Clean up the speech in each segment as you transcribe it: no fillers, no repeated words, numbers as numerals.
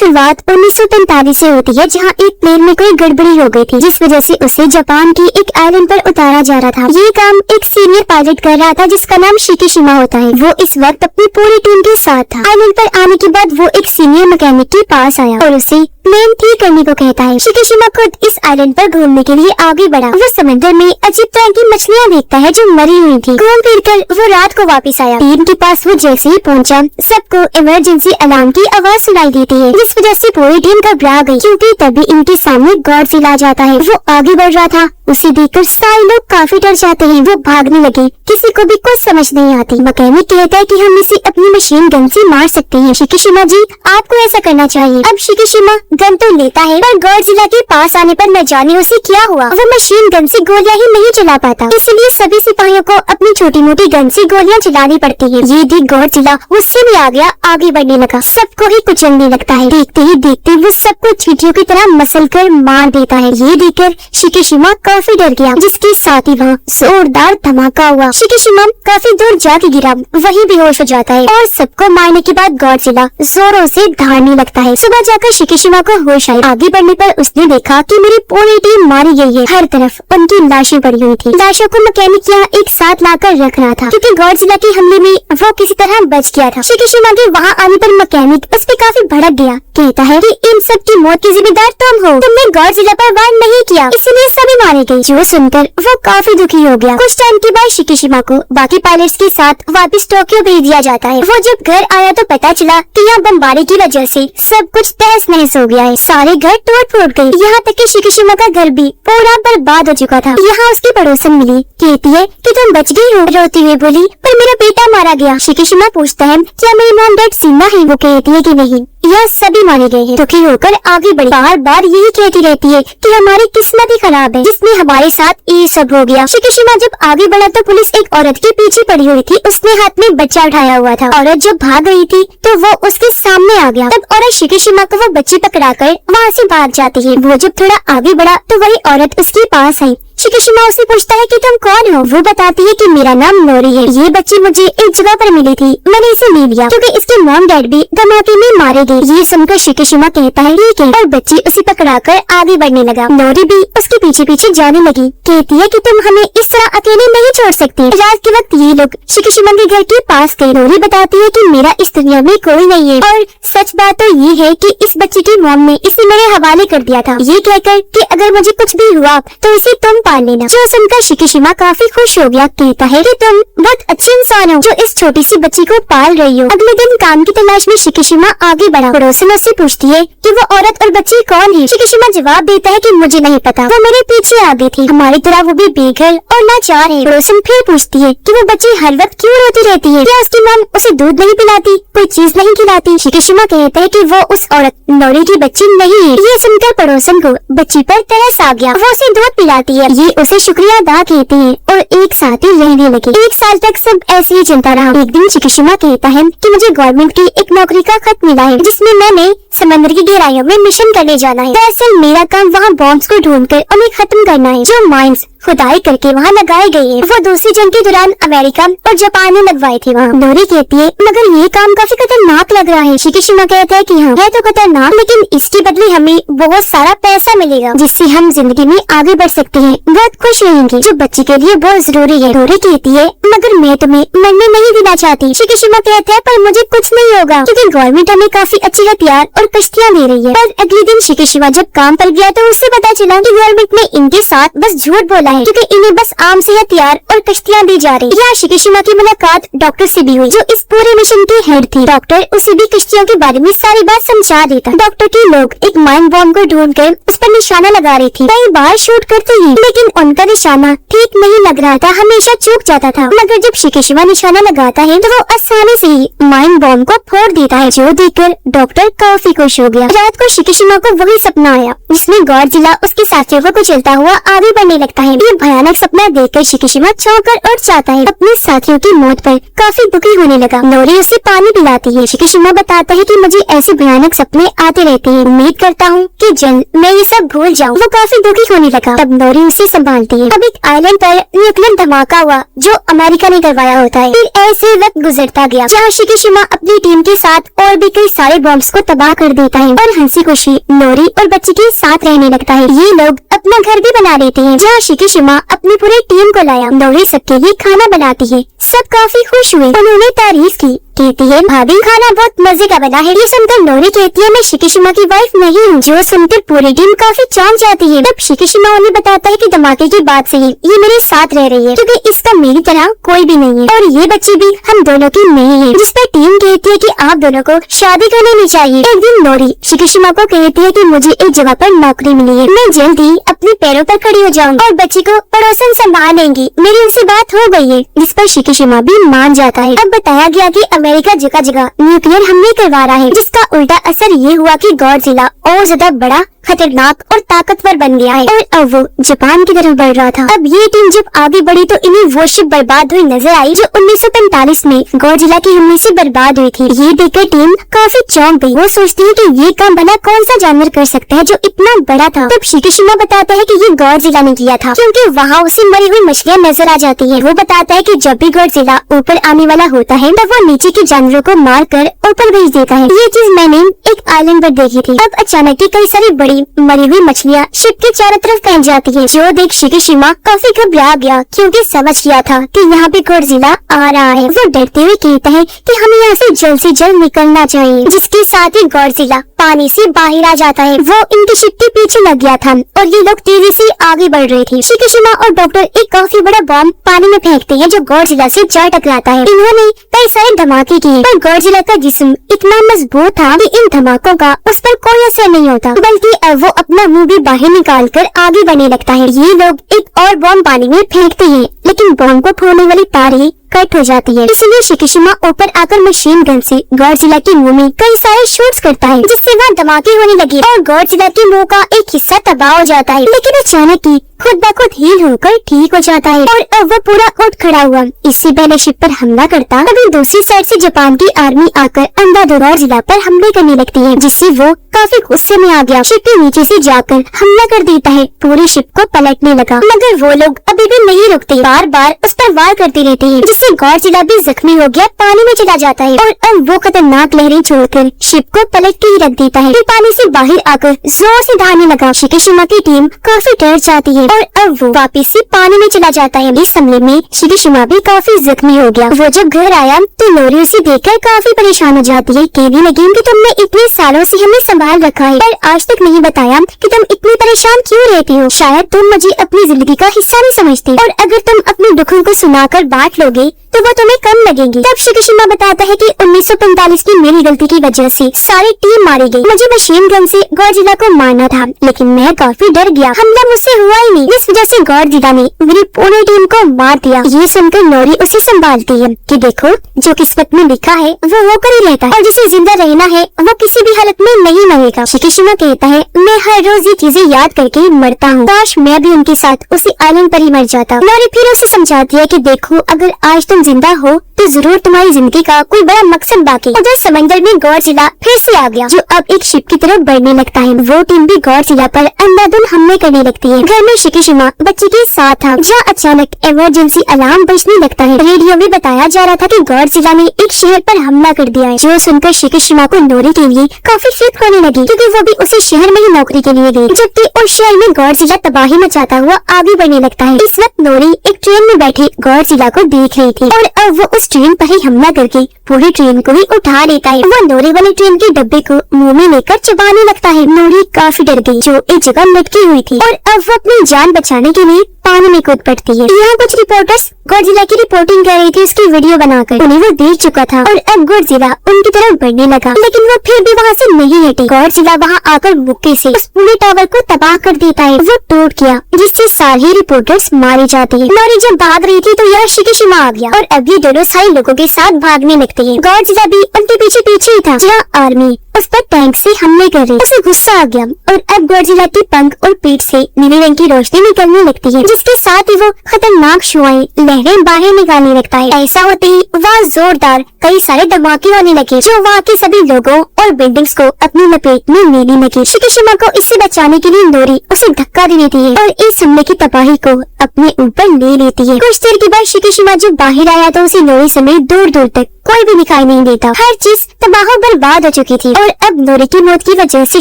शुरुआत 1945 से होती है, जहां एक प्लेन में कोई गड़बड़ी हो गई थी, जिस वजह से उसे जापान की एक आइलैंड पर उतारा जा रहा था। ये काम एक सीनियर पायलट कर रहा था जिसका नाम शिकिशिमा होता है। वो इस वक्त अपनी पूरी टीम के साथ था। आइलैंड पर आने के बाद वो एक सीनियर मैकेनिक के पास आया और उसे प्लेन ठीक करने को कहता है। शिकिशिमा खुद इस आइलैंड पर घूमने के लिए आगे बढ़ा। वो समंदर में अजीब तरह की मछलियाँ देखता है जो मरी हुई थी। घूम फिर कर वो रात को वापस आया। टीम के पास वो जैसे ही पहुंचा, सबको इमरजेंसी अलार्म की आवाज सुनाई देती है, जिस वजह से पूरी टीम घबरा गई, क्योंकि तभी इनके सामने गॉडजिला आ जाता है। वो आगे बढ़ रहा था, उसे देखकर सारे लोग काफी डर जाते हैं। वो भागने लगे, किसी को भी कुछ समझ नहीं आती। मैकेनिक कहता है कि हम इसे अपनी मशीन गन से मार सकते हैं। शिकिशिमा जी, आपको ऐसा करना चाहिए। अब शिकिशिमा गन तो लेता है, पर गॉडजिला के पास आने पर न जाने उसे क्या हुआ। वो मशीन गन से गोलियां ही नहीं चला पाता, इसलिए सभी सिपाहियों को अपनी छोटी मोटी गन से गोलियां चलानी पड़ती है। ये देख गॉडजिला उससे भी आ गया, आगे बढ़ने लगा, सबको ही कुचलने लगता है। देखते ही देखते वो सबको चींटियों की तरह मसल कर मार देता है। ये देखकर शिकिशिमा काफी डर गया, जिसके साथ ही वहाँ जोरदार धमाका हुआ। शिकिशिमा काफी दूर जाके गिरा, वही बेहोश हो जाता है और सबको मारने के बाद गॉडजिला जोरों से दहाड़ने लगता है। सुबह जाकर शिकिशिमा को होश आई। आगे बढ़ने पर उसने देखा कि मेरी पूरी टीम मारी गई है। हर तरफ उनकी लाशें पड़ी हुई थी। लाशों को मैकेनिक यहाँ एक साथ लाकर रख रहा था, क्योंकि गॉडजिला के हमले में वो किसी तरह बच गया था। शिकिशिमा के वहाँ आने पर मैकेनिक उस पे काफी भड़क गया, कहता है कि इन सब की मौत की जिम्मेदार तुम हो, तुमने गॉडजिला पर वार नहीं किया, इसलिए सभी मारे गए। जो सुनकर वो काफी दुखी हो गया। कुछ टाइम के बाद शिकिशिमा को बाकी पायलट्स के साथ वापस टोक्यो भेज दिया जाता है। वो जब घर आया तो पता चला कि यहाँ बमबारी की वजह से सब कुछ तहस नहस हो गया है। सारे घर टूट फूट गए, यहाँ तक कि शिकिशिमा का घर भी पूरा बर्बाद हो चुका था। यहाँ उसकी पड़ोसन मिली, कहती है कि तुम बच गई हो। रोती हुई बोली, पर मेरा बेटा मारा गया। शिकिशिमा पूछता है, क्या मेरी मॉम डैड जिंदा है? वो कहती है कि नहीं, यह सभी मारे गए हैं। दुखी होकर आगे बढ़ी, बार बार यही कहती रहती है कि हमारी किस्मत ही खराब है, जिसमें हमारे साथ ये सब हो गया। शिकिशिमा जब आगे बढ़ा तो पुलिस एक औरत के पीछे पड़ी हुई थी। उसने हाथ में बच्चा उठाया हुआ था। औरत जब भाग रही थी तो वो उसके सामने आ गया। तब औरत शिकिशिमा को वो बच्ची पकड़ाकर वहाँ से भाग जाती है। वो जब थोड़ा आगे बढ़ा तो वही औरत उसके पास आई। शिकिशिमा उसे पूछता है कि तुम कौन हो? वो बताती है कि मेरा नाम नोरी है। ये बच्ची मुझे एक जगह पर मिली थी, मैंने इसे ले लिया क्योंकि इसके मॉम डैड भी धमाके में मारे गए। ये सुनकर शिकिशिमा कहता है ठीक है, और बच्ची उसे पकड़ाकर आगे बढ़ने लगा। नोरी भी उसके पीछे पीछे जाने लगी, कहती है कि तुम हमें इस तरह अकेले नहीं छोड़ सकती। रात के वक्त ये लोग शिकिशिमा के घर के पास गए। नोरी बताती है कि मेरा इस दुनिया में कोई नहीं है, और सच बात तो ये है कि इस बच्ची की मॉम ने इसे मेरे हवाले कर दिया था, ये कहकर कि अगर मुझे कुछ भी हुआ तो इसे तुम पाल लेना। जो सुनकर शिकिशिमा काफी खुश हो गया, कहता है कि तुम बहुत अच्छे इंसान हो जो इस छोटी सी बच्ची को पाल रही हो। अगले दिन काम की तलाश में शिकिशिमा आगे बढ़ा। पड़ोसन उससे पूछती है कि वो औरत और बच्ची कौन है। शिकिशिमा जवाब देता है कि मुझे नहीं पता, वो मेरे पीछे आ गई थी, हमारी तरह वो भी बेघर और लाचार है। पड़ोसन फिर पूछती है कि वो बच्ची हर वक्त क्यों रोती रहती है, क्या उसकी मॉम उसे दूध नहीं पिलाती, कोई चीज नहीं खिलाती? शिकिशिमा कहता है कि वो उस औरत नोरी की बच्ची नहीं है। ये सुनकर पड़ोसन को बच्ची पर तरस आ गया। वो उसे दूध पिलाती है, ये उसे शुक्रिया अदा कहती है और एक साथ ही रहने लगे। 1 साल तक सब ऐसे ही चलता रहा। एक दिन शिकिशिमा कहता है कि मुझे गवर्नमेंट की एक नौकरी का खत मिला है, जिसमें मैंने समंदर की गहराइयों में मिशन करने जाना है। दरअसल मेरा काम वहाँ बॉम्ब्स को ढूंढकर उन्हें खत्म करना है, जो माइंस खुदाई करके वहाँ लगाए गए हैं। वो दूसरी जंग के दौरान अमेरिका और जापान ने लगवाए थे वहाँ। नोरी कहती है मगर ये काम काफी खतरनाक लग रहा है। शिकिशिमा कहता है कि हाँ है तो खतरनाक, लेकिन इसके बदले हमें बहुत सारा पैसा मिलेगा, जिससे हम जिंदगी में आगे बढ़ सकते हैं, बहुत खुश रहेंगे, जो बच्चे के लिए बहुत जरूरी है। नोरी कहती है मगर मैं तुम्हें मरने नहीं देना चाहती। शिकिशिमा कहता है पर मुझे कुछ नहीं होगा, क्योंकि गवर्नमेंट हमें काफी अच्छे हथियार और कश्तियाँ दे रही है। पर अगले दिन शिकिशिमा जब काम पर गया तो उससे पता चला कि गवर्नमेंट ने इनके साथ बस झूठ बोला है, क्योंकि इन्हें बस आम से हथियार और कश्तियाँ दी जा रही। यहाँ शिकिशिमा की मुलाकात डॉक्टर से भी हुई, जो इस पूरे मिशन की हेड थी। डॉक्टर उसे भी कश्तियों के बारे में सारी बात समझा देता। डॉक्टर के लोग एक माइंड बॉम्ब को ढूंढकर उस पर निशाना लगा रही थी। कई बार शूट करते हैं, लेकिन उनका निशाना ठीक नहीं लग रहा था, हमेशा चूक जाता था। मगर जब शिकिशिमा निशाना लगाता है तो वो आसानी से ही माइंड बॉम्ब को फोड़ देता है, जो देखकर डॉक्टर काफी खुश हो गया। रात को शिकिशिमा को वही सपना आया जिसमें गॉडजिला उसके साथियों को कुचलता हुआ आगे बढ़ने लगता है। ये भयानक सपना देखकर शिकिशिमा चौंक कर उठ जाता है। अपने साथियों की मौत पर काफी दुखी होने लगा। नोरी उसे पानी पिलाती है। शिकिशिमा बताता है कि मुझे ऐसे भयानक सपने आते रहते हैं, उम्मीद करता हूँ कि जल्द मैं ये सब भूल जाऊँ। वो काफी दुखी होने लगा। तब नोरी उसे संभालती है। अब एक आइलैंड पर न्यूक्लियर धमाका हुआ जो अमेरिका ने करवाया होता है। फिर ऐसे वक्त गुजरता गया जहाँ शिकिशिमा अपनी टीम के साथ और भी कई सारे बॉम्ब्स को तबाह कर देता है और हंसी खुशी नोरी और बच्ची के साथ रहने लगता है। ये लोग अपना घर भी बना लेते हैं जहाँ शिकिशिमा अपनी पूरी टीम को लाया। नोरी सबके लिए खाना बनाती है। सब काफी खुश हुए। उन्होंने तारीफ की। कहती है भाभी खाना बहुत मजे का बना है। ये सुनकर नोरी कहती है मैं शिकिशिमा की वाइफ नहीं हूँ। जो सुनकर पूरी टीम काफी चौंक जाती है। तब शिकिशिमा उन्हें बताता है कि धमाके के बाद से ही ये मेरे साथ रह रही है क्योंकि इसका मेरी तरह कोई भी नहीं है और ये बच्ची भी हम दोनों की नहीं है। जिस पर टीम कहती है कि आप दोनों को शादी कर लेनी चाहिए। एक दिन नोरी शिकिशिमा को कहती है कि मुझे एक जगह पर नौकरी मिली है, मैं जल्द ही अपने पैरों पर खड़ी हो जाऊंगी और बच्ची को पड़ोसन संभाल लेंगी। मेरी उनसे बात हो गई है। जिस पर शिकिशिमा भी मान जाता है। अब बताया गया कि अमेरिका जगह जगह न्यूक्लियर हमले करवा रहा है, जिसका उल्टा असर ये हुआ कि गॉडजिला और ज्यादा बड़ा, खतरनाक और ताकतवर बन गया है और अब वो जापान की तरफ बढ़ रहा था। अब ये टीम जब आगे बढ़ी तो इन्हें वो शिप बर्बाद हुई नजर आई जो 1945 में गॉडजिला के हमले से बर्बाद हुई थी। ये देखकर टीम काफी चौंक गई। वो सोचती है कि ये काम भला कौन सा जानवर कर सकता है जो इतना बड़ा था। तब शिकिशिमा बताता है कि ये गॉडजिला ने किया था क्योंकि वहाँ उसे मरी हुई मछलियाँ नजर आ जाती है। वो बताता है कि जब भी गॉडजिला ऊपर आने वाला होता है तब वो नीचे के जानवरों को मार कर ऊपर भेज देता है। ये चीज मैंने एक आइलैंड पर देखी थी। अब अचानक ही कई सारी बड़ी मरी हुई मछलियाँ शिप के चारों तरफ फैल जाती है। जो देख शिकिशिमा काफी घबरा गया क्योंकि समझ गया था कि यहाँ पे गॉडजिला आ रहा है। वो डरते हुए कहता है कि हमें यहाँ से जल्द निकलना चाहिए। जिसके साथ ही गॉडजिला पानी से बाहर आ जाता है। वो इनकी शिप के पीछे लग गया था और ये लोग तेजी से आगे बढ़ रहे थे। शिकिशिमा और डॉक्टर एक काफी बड़ा बॉम्ब पानी में फेंकते हैं जो गॉडजिला से जा टकराता है। इन्होंने कई सारे धमाके किए पर गॉडजिला का जिस्म इतना मजबूत था कि इन धमाकों का उस पर कोई असर नहीं होता, बल्कि अब वो अपना मुंह भी बाहर निकाल कर आगे बढ़ने लगता है। ये लोग एक और बॉम्ब पानी में फेंकते हैं लेकिन बॉम्ब को फोड़ने वाली तार ही कट हो जाती है। इसलिए शिकिशिमा ऊपर आकर मशीन गन से गॉडजिला के मुंह में कई सारे शॉट्स करता है जिससे वहाँ धमाके होने लगे और गॉडजिला के मुंह का एक हिस्सा तबाह हो जाता है। लेकिन अचानक ही खुद ब खुद हील होकर ठीक हो जाता है और अब वो पूरा उठ खड़ा हुआ। इससे पहले शिप पर हमला करता तभी दूसरी साइड से जापान की आर्मी आकर अंधाधुंध गॉडजिला पर हमले करने लगती है जिससे वो काफी गुस्से में आ गया। शिप के नीचे से जाकर हमला कर देता है। पूरी शिप को पलटने लगा मगर वो लोग अभी भी नहीं रुकते, बार बार उस पर वार करते रहते हैं जिससे गॉडजिला भी जख्मी हो गया पानी में चला जाता है और अब वो खतरनाक लहरें छोड़कर शिप को पलट के ही रख देता है। फिर पानी से बाहर आकर जोर से दहाड़ने लगा। शिकिशिमा की टीम काफी डर जाती है और अब वो वापस से पानी में चला जाता है। इस हमले में शिकिशिमा भी काफी जख्मी हो गया। वो जब घर आया तो नोरी उसे देखकर काफी परेशान हो जाती है। कहने लगी कि तुमने इतने सालों से हमें संभाल रखा है पर आज तक नहीं बताया कि तुम इतनी परेशान क्यों रहती हो। शायद तुम मुझे अपनी जिंदगी का हिस्सा नहीं समझती और अगर तुम अपने दुखों को सुनाकर बांट लोगे तो वो तुम्हें कम लगेंगी। तब शिकिशिमा बताता है कि 1945 की मेरी गलती की वजह से सारी टीम मारी गई। मुझे मशीन गन से गॉडजिला को मारना था लेकिन मैं काफी डर गया। हमला मुझसे हुआ ही नहीं। इस वजह से गॉडजिला ने मेरी पूरी टीम को मार दिया। ये सुनकर नोरी उसे संभालती है कि देखो जो किस्मत में लिखा है वो होकर ही रहता है और जिसे जिंदा रहना है वो किसी भी हालत में नहीं मरेगा। शिकिशिमा कहता है मैं हर रोज ये चीजें याद करके मरता हूँ। काश मैं भी उनके साथ उसी आइलैंड पर ही मर जाता। नोरी फिर उसे समझाती है कि देखो अगर आज तुम जिंदा हो तो जरूर तुम्हारी जिंदगी का कोई बड़ा मकसद बाकी। उधर समंदर में गॉडजिला फिर से आ गया जो अब एक शिप की तरफ बढ़ने लगता है। वो टीम भी गॉडजिला पर अंधाधुंध हमले करने लगती है। घर में शिकिशिमा बच्ची के साथ था जहाँ अचानक इमरजेंसी अलार्म बजने लगता है। रेडियो में बताया जा रहा था कि गॉडजिला ने एक शहर पर हमला कर दिया है। जो सुनकर शिकिशिमा को नोरी के लिए काफी फिक्र होने लगी क्योंकि वो भी उसी शहर में ही नौकरी के लिए गई। जबकि उस शहर में गॉडजिला तबाही मचाता हुआ आगे बढ़ने लगता है। इस वक्त नोरी एक ट्रेन में बैठी गॉडजिला को देख रही थी और अब वो उस ट्रेन पर ही हमला करके पूरी ट्रेन को ही उठा लेता है। वो नोरी वाली ट्रेन के डब्बे को मुंह में लेकर चबाने लगता है। नोरी काफी डर गई जो एक जगह लटकी हुई थी और अब वो अपनी जान बचाने के लिए पानी में कूद पड़ती है। यहाँ कुछ रिपोर्टर्स गॉडजिला की रिपोर्टिंग कर रही थी उसकी वीडियो बनाकर। उन्हें वो देख चुका था और अब गॉडजिला उनकी तरफ बढ़ने लगा लेकिन वो फिर भी वहाँ से नहीं हटी। गॉडजिला वहाँ आकर मुक्के से उस पूरे टावर को तबाह कर देता है। वो टूट गया जिससे सारे रिपोर्टर्स मारे जाते हैं। नोरी जब भाग रही थी तो यहाँ शिकिशिमा आ गया और अब ये दोनों सारे लोगों के साथ भागने लगते हैं। गॉडजिला भी उनके पीछे पीछे ही था, जहाँ आर्मी उस पर टैंक से हमले कर रही। उसे गुस्सा आ गया और अब गॉडजिला की पंख और पीठ से नीले रंग की रोशनी निकलने लगती है, जिसके साथ ही वो खतरनाक शुआएं लहरें बाहर निकालने लगता है। ऐसा होते ही वहाँ जोरदार कई सारे धमाके होने लगे, जो वहाँ के सभी लोगों और बिल्डिंग्स को अपनी लपेट में लेने लगे। शिकिशिमा को इससे बचाने के लिए नोरी उसे धक्का दे देती है और इस हमले की तबाही को अपने ऊपर ले लेती है। कुछ देर के बाद शिकिशिमा जब बाहर आया तो उसे नोरी समेत दूर दूर तक कोई भी दिखाई नहीं देता। हर चीज तबाह बर्बाद हो चुकी थी और अब नोरी की मौत की वजह से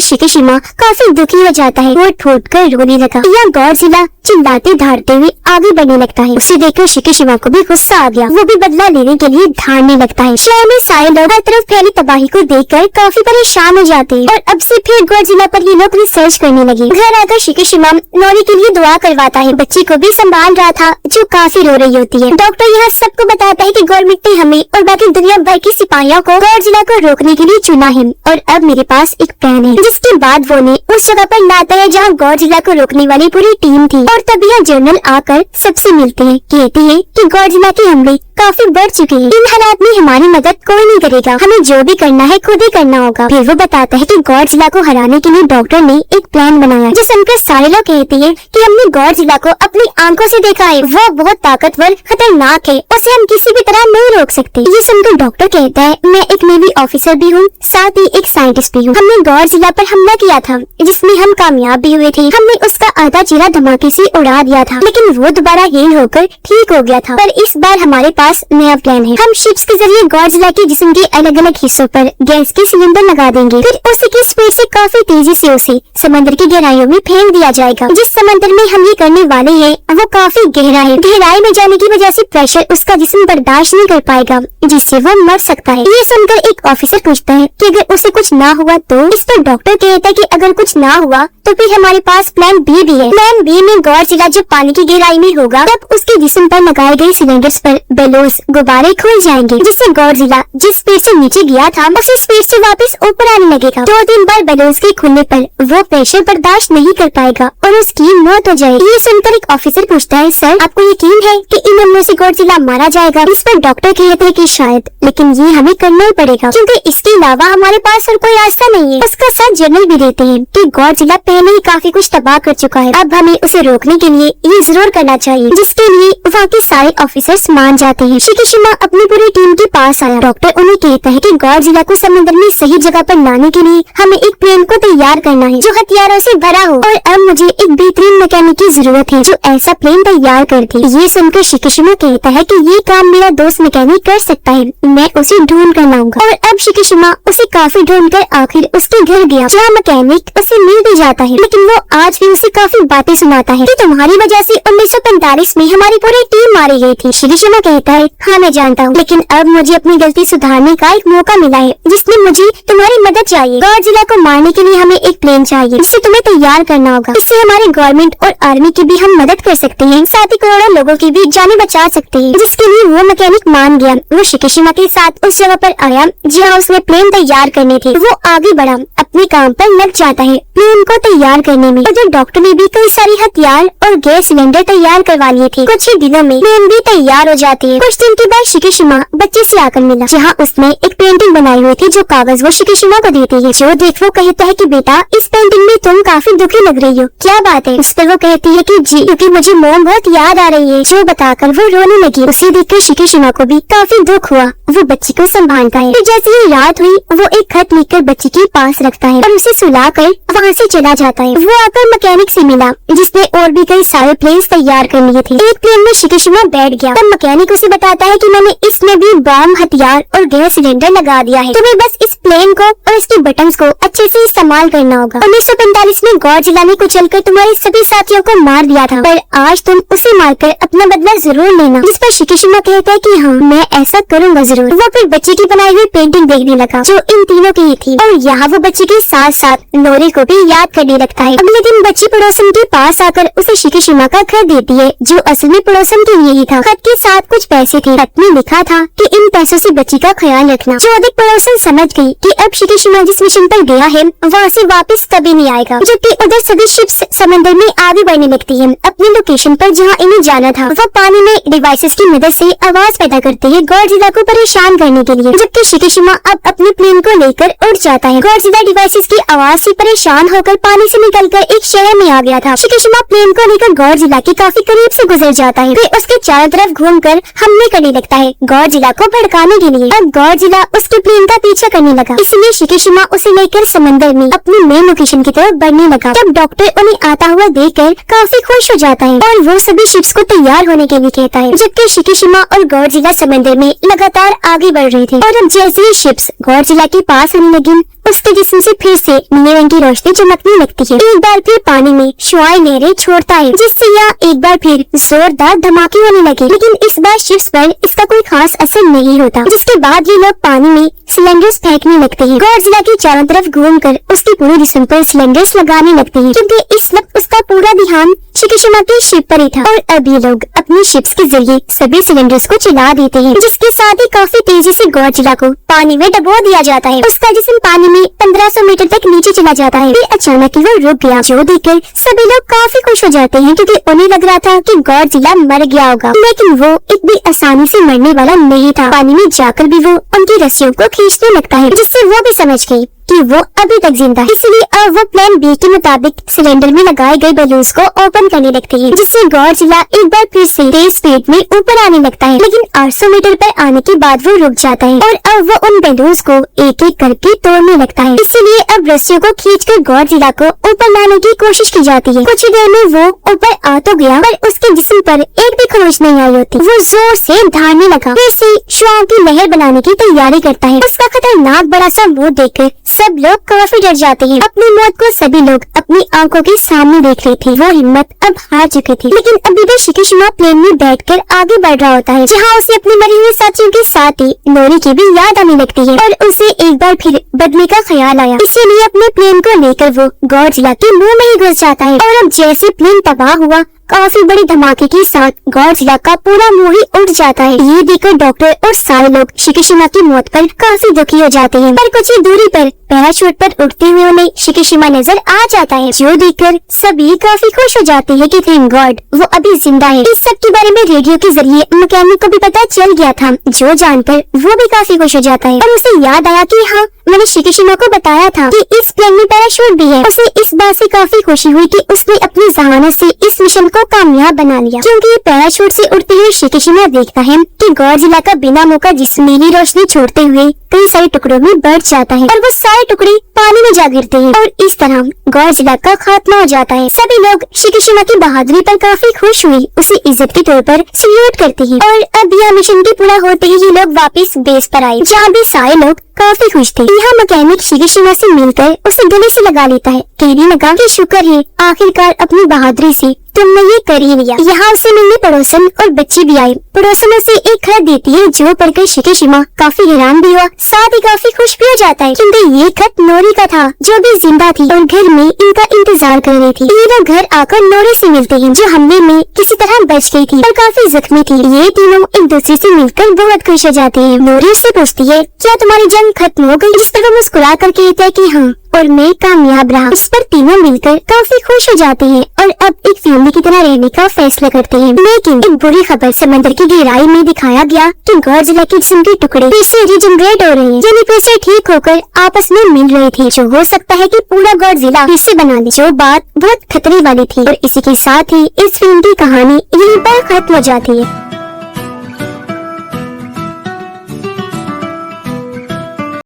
शिकिशिमा काफी दुखी हो जाता है। वो ठोट कर रोने लगा। यह गॉडजिला चिल्लाते धारते हुए आगे बढ़ने लगता है। उसे देखकर शिकिशिमा को भी गुस्सा आ गया। वो भी बदला लेने के लिए धारने लगता है। शहर में सारे लोग हर तरफ फैली तबाही को देखकर काफी परेशान हो जाते हैं और अब से फिर गॉडजिला पर ये लोग रिसर्च करने लगे। घर आकर शिकिशिमा नोरी के लिए दुआ करवाता है। बच्ची को भी संभाल रहा था, जो काफी रो रही होती है। डॉक्टर यहाँ सबको बताता है कि गवर्नमेंट ने हमें और बाकी दुनिया भर की सिपाहियों को गॉडजिला को रोकने के लिए चुना है और अब मेरे पास एक प्लान है। जिसके बाद वो ने उस जगह पर लाता है जहाँ गॉडजिला को रोकने वाली पूरी टीम थी और तब यह जर्नल आकर सबसे मिलते हैं। कहती है कि गॉडजिला के हमले काफी बढ़ चुके हैं। इन हालात में हमारी मदद कोई नहीं करेगा, हमें जो भी करना है खुद ही करना होगा। फिर वो बताता है कि गॉडजिला को हराने के लिए डॉक्टर ने एक प्लान बनाया, जो सुनकर सारे लोग कहते हैं कि हमने गॉडजिला को अपनी आंखों से देखा है, वो बहुत ताकतवर खतरनाक है, उसे हम किसी भी तरह नहीं रोक सकते। ये सुनकर डॉक्टर कहता है, मैं एक नेवी ऑफिसर भी हूँ, साथ ही एक साइंटिस्ट भी हूँ। हमने गॉडजिला पर हमला किया था, जिसमें हम कामयाब भी हुए थे। हमने उसका आधा चेहरा धमाके से उड़ा दिया था, लेकिन वो दोबारा हील होकर ठीक हो गया था। पर इस बार हमारे पास नया प्लान है। हम शिप्स के जरिए गॉडजिला के जिस्म के अलग अलग हिस्सों पर गैस के सिलेंडर लगा देंगे, फिर उसी की स्पीड से काफी तेजी से उसे समंदर की गहराइयों में फेंक दिया जाएगा। जिस समंदर में हम ये करने वाले हैं वो काफी गहरा है। गहराई में जाने की वजह से प्रेशर उसका जिस्म बर्दाश्त नहीं कर पाएगा, जिससे वो मर सकता है। ये सुनकर एक ऑफिसर पूछता है कि अगर उसे कुछ ना हुआ तो? इस पर डॉक्टर कहता है कि अगर कुछ ना हुआ तो फिर हमारे पास प्लान बी भी है। प्लान बी में गॉडजिला जब पानी की गहराई में होगा तब उसके जिस्म पर लगाए गए सिलेंडर्स पर बेलूस गुब्बारे खुल जाएंगे, जिससे गॉडजिला जिस स्पीड से नीचे गया था उसी स्पीड से वापस ऊपर आने लगेगा। 2-3 बार बेलूस के खुलने पर वो प्रेशर बर्दाश्त नहीं कर पाएगा और उसकी मौत हो जाएगी। ये सुनकर एक ऑफिसर पूछता है, सर आपको यकीन है कि इन हमलों से गॉडजिला मारा जाएगा? इस पर डॉक्टर कहते हैं कि शायद, लेकिन ये हमें करना ही पड़ेगा क्योंकि इसके अलावा हमारे पास और कोई रास्ता नहीं है। उसका साथ जर्नल भी देते हैं कि गॉडजिला पहले ही काफी कुछ तबाह कर चुका है, अब हमें उसे रोकने के लिए ये जरूर करना चाहिए, जिसके लिए वहाँ के सारे ऑफिसर्स मान जाते हैं। शिकिशिमा अपनी पूरी टीम के पास आया। डॉक्टर उन्हें कहता है कि गॉडजिला को समुद्र में सही जगह पर लाने के लिए हमें एक प्लेन को तैयार करना है जो हथियारों से भरा हो, और अब मुझे एक बेहतरीन मैकेनिक की जरूरत है जो ऐसा प्लेन तैयार कर दे। ये सुनकर शिकिशिमा कहता है कि ये काम मेरा दोस्त मैकेनिक कर सकता है, मैं उसे ढूंढ कर लाऊंगा। और अब शिकिशिमा उसे काफी ढूंढ कर आखिर उसके घर गया, जहाँ मैकेनिक उसे मिल भी जाता है, लेकिन वो आज भी उसे काफी बातें सुनाता है कि तुम्हारी वजह से 1945 में हमारी पूरी टीम मारी गई थी। शिकिशिमा कहता है, हाँ मैं जानता हूँ, लेकिन अब मुझे अपनी गलती सुधारने का एक मौका मिला है, जिसमें मुझे तुम्हारी मदद चाहिए। गॉडजिला को मारने के लिए हमें एक प्लेन चाहिए जिसे तुम्हें तैयार करना होगा। इससे हमारे गवर्नमेंट और आर्मी की भी हम मदद कर सकते हैं, साथ ही करोड़ों लोगों की भी जानें बचा सकते हैं। जिसके लिए वो मैकेनिक मान गया। वो शिकिशिमा के साथ उस जगह पर आया जहाँ उसने प्लेन तैयार करने थे। वो आगे बढ़ा, अपने काम पर लग जाता है प्लेन को तैयार करने में। उधर डॉक्टर ने भी कई सारी हथियार और गैस सिलेंडर तैयार करवा लिए थे। कुछ ही दिनों में प्लेन भी तैयार हो जाती है। कुछ दिन के बाद शिकिशिमा बच्चे से आकर मिला, जहाँ उसने एक पेंटिंग बनाई हुई थी, जो कागज वो शिकिशिमा को देती है। जो देख वो कहता है कि बेटा इस पेंटिंग में तुम काफी दुखी लग रही हो, क्या बात है? उस पर वो कहती है कि जी क्योंकि मुझे मोम बहुत याद आ रही है। जो बताकर वो रोने लगी। उसे देखकर शिकिशिमा को भी काफी दुख हुआ। वो बच्ची को संभालता है। फिर जैसे ही रात हुई वो एक खत लिखकर बच्ची के पास रखता है और उसे सुलाकर वहाँ से चला जाता है। वो आकर मैकेनिक से मिला, जिसने और भी कई सारे प्लेन्स तैयार कर लिए थे। एक प्लेन में शिकिशिमा बैठ गया। तब मैकेनिक उसे बताता है कि मैंने इसमें भी बम, हथियार और गैस सिलेंडर लगा दिया है, तुम्हें बस इस प्लेन को और इसके बटन्स को अच्छे से इस्तेमाल करना होगा। 1945 में गॉडजिला ने कुचलकर तुम्हारे सभी साथियों को मार दिया था, पर आज तुम उसे मारकर अपना बदला जरूर लेना। जिस पर शिकिशिमा कहता है कि हाँ मैं ऐसा करूँगा जरूर। वो फिर बच्चे की बनाई हुई पेंटिंग देखने लगा, जो इन तीनों की ही थी, और यहाँ वो बच्चे के साथ साथ नोरी को भी याद करने लगता है। अगले दिन बच्ची पड़ोसन के पास आकर उसे शिकिशिमा का खत देती है, जो असल में पड़ोसन के लिए ही था। खत के साथ कुछ पैसे थे। खत में लिखा था कि इन पैसों से बच्ची का ख्याल रखना। जो अधिक पड़ोसन समझ गई कि अब शिकीशिमा जिस मिशन पर गया है वहाँ से वापस कभी नहीं आएगा। जबकि उधर सभी शिप्स समंदर में आगे बढ़ने लगती है। अपनी लोकेशन पर जहाँ इन्हें जाना था वो पानी में डिवाइसेस की मदद से आवाज पैदा करते हैं गॉडजिला को परेशान करने के लिए। जबकि शिकीशिमा अब अपने प्लेन को लेकर उड़ जाता है। गॉडजिला डिवाइसेस की आवाज से परेशान होकर पानी से निकलकर एक शहर में आ गया था। शिकीशिमा प्लेन को लेकर गॉडजिला के काफी करीब से गुजर जाता है। फिर उसके चारों तरफ घूमकर हमले करने लगता है गॉडजिला को भड़काने के लिए। अब गॉडजिला उसके प्लेन का पीछा करने लगा, इसलिए शिकीशिमा उसे लेकर समंदर में अपनी मेन लोकेशन की तरफ बढ़ने लगा। तब डॉक्टर उन्हें आता हुआ देखकर काफी खुश हो जाता है और वो सभी शिप्स को तैयार होने के लिए कहता है। जबकि शिकीशिमा और गॉडजिला समंदर में लगातार आगे बढ़ रहे थे और अब जैसे ही शिप्स गॉडजिला के पास आने लगी उसके जिस्म से फिर से नीले रंग की रोशनी चमकने लगती है। एक बार फिर पानी में शुआएं लहरें छोड़ता है जिससे यहाँ एक बार फिर जोरदार धमाके होने लगे। लेकिन इस बार शिप्स पर इसका कोई खास असर नहीं होता, जिसके बाद ये लोग पानी में सिलेंडर्स फेंकने लगते हैं। गॉडजिला के चारों तरफ घूमकर उसके पूरे जिस्म पर सिलेंडर्स लगाने लगते हैं क्योंकि इस वक्त उसका पूरा ध्यान शिकीशिमा के शिप पर ही था। और अब ये लोग अपनी शिप्स के जरिए सभी सिलेंडर्स को चला देते हैं, जिसके साथ ही काफी तेजी से गॉडजिला को पानी में डुबो दिया जाता है। उसका जिस्म पानी में 1500 मीटर तक नीचे चला जाता है। फिर अचानक ही वो रुक गया, जो देखकर सभी लोग काफी खुश हो जाते हैं क्योंकि उन्हें लग रहा था कि गॉडजिला मर गया होगा। लेकिन वो इतनी आसानी से मरने वाला नहीं था। पानी में जाकर भी वो उनकी रस्सियों को खींचने लगता है, जिससे वो भी समझ गई कि वो अभी तक जिंदा है। इसलिए अब वो प्लान बी के मुताबिक सिलेंडर में लगाए गए बलून्स को ओपन करने लगते हैं, जिससे गॉडजिला एक बार फिर से तेज स्पीड में ऊपर आने लगता है। लेकिन 800 मीटर पर आने के बाद वो रुक जाता है और अब वो उन बलून्स को एक एक करके तोड़ने लगता है। इसलिए अब रस्सियों को खींचकर गॉडजिला को ऊपर लाने की कोशिश की जाती है। कुछ देर में वो ऊपर आ तो गया पर उसके जिस्म पर एक भी खरोच नहीं आई होती। वो जोर से धारने लगा, फिर से शुआओं की लहर बनाने की तैयारी करता है। उसका खतरनाक बड़ा सा मुंह देखकर सब लोग काफी डर जाते हैं। अपनी मौत को सभी लोग अपनी आंखों के सामने देख रहे थे। वो हिम्मत अब हार चुके थे। लेकिन अभी भी शिकीशिमा प्लेन में बैठकर आगे बढ़ रहा होता है, जहाँ उसे अपने मरे हुए साथियों के साथ ही नोरी की भी याद आने लगती है और उसे एक बार फिर बदले का ख्याल आया। इसीलिए अपने प्लेन को लेकर वो गॉडजिला के मुंह में ही घुस जाता है और अब जैसे प्लेन तबाह हुआ काफी बड़ी धमाके के साथ गॉडजिला का पूरा मुंह ही उड़ जाता है। ये देखकर डॉक्टर और सारे लोग शिकीशिमा की मौत पर काफी दुखी हो जाते हैं। पर कुछ ही दूरी पर पैराशूट पर उड़ते हुए उन्हें शिकीशिमा नजर आ जाता है, जो देखकर सभी काफी खुश हो जाते हैं कि थैंक गॉड वो अभी जिंदा है। इस सब के बारे में रेडियो के जरिए मैकेनिक को भी पता चल गया था, जो जानकर वो भी काफी खुश हो जाता है। और उसे याद आया कि हाँ, मैंने शिकीशिमा को बताया था कि इस प्लेन में पैराशूट भी है। उसे इस बात से काफी खुशी हुई कि उसने अपनी जहानत से इस मिशन को कामयाब बना लिया, क्योंकि पैराशूट से उड़ते हुए शिकीशिमा देखता है कि गॉडजिला का बिना मुंह का जिस्म नीली रोशनी छोड़ते हुए कई सारे टुकड़ों में बढ़ जाता है और वो सारे टुकड़े पानी में जा गिरते हैं और इस तरह गॉडजिला का खात्मा हो जाता है। सभी लोग शिकीशिमा की बहादुरी पर काफी खुश हुए, उसे इज्जत के तौर पर सल्यूट करते हैं। और अब यह मिशन के पूरा होते ही ये लोग वापस बेस पर आए, जहाँ भी सारे लोग काफी खुश थे। यहाँ मैकेनिक शिकीशिमा से मिलकर उसे गले से लगा लेता है, कहने लगा कि शुक्र है आखिरकार अपनी बहादुरी से तुमने ये कर ही लिया। यहाँ उसे मिलने पड़ोसन और बच्चे भी आए। पड़ोसन उसे एक खत देती है, जो पढ़कर शिकीशिमा काफी हैरान भी हुआ, साथ ही काफी खुश भी हो जाता है क्योंकि ये खत नोरी का था, जो भी जिंदा थी और घर में इनका इंतजार कर रही थी। ये लोग घर आकर नोरी से मिलते हैं, जो हमले में किसी तरह बच गई थी और काफी जख्मी थी। ये तीनों एक दूसरे से मिलकर बहुत खुश हो जाते हैं। नोरी उससे पूछती है, क्या तुम्हारी जंग खत्म हो गई? जिस पर वो मुस्कुरा कर कहता है कि हाँ, और मैं कामयाब रहा। इस पर तीनों मिलकर काफी खुश हो जाते हैं और अब एक फैमिली की तरह रहने का फैसला करते हैं। लेकिन एक बुरी खबर समंदर की गहराई में दिखाया गया कि गॉडजिला के जिस्म के टुकड़े फिर से रिजनरेट हो रहे हैं, यानी फिर से ठीक होकर आपस में मिल रहे थे, जो हो सकता है कि पूरा गॉडजिला फिर से बना ले, जो बात बहुत खतरे वाली थी। और इसी के साथ ही इस फिल्म की कहानी यहीं पर खत्म हो जाती है।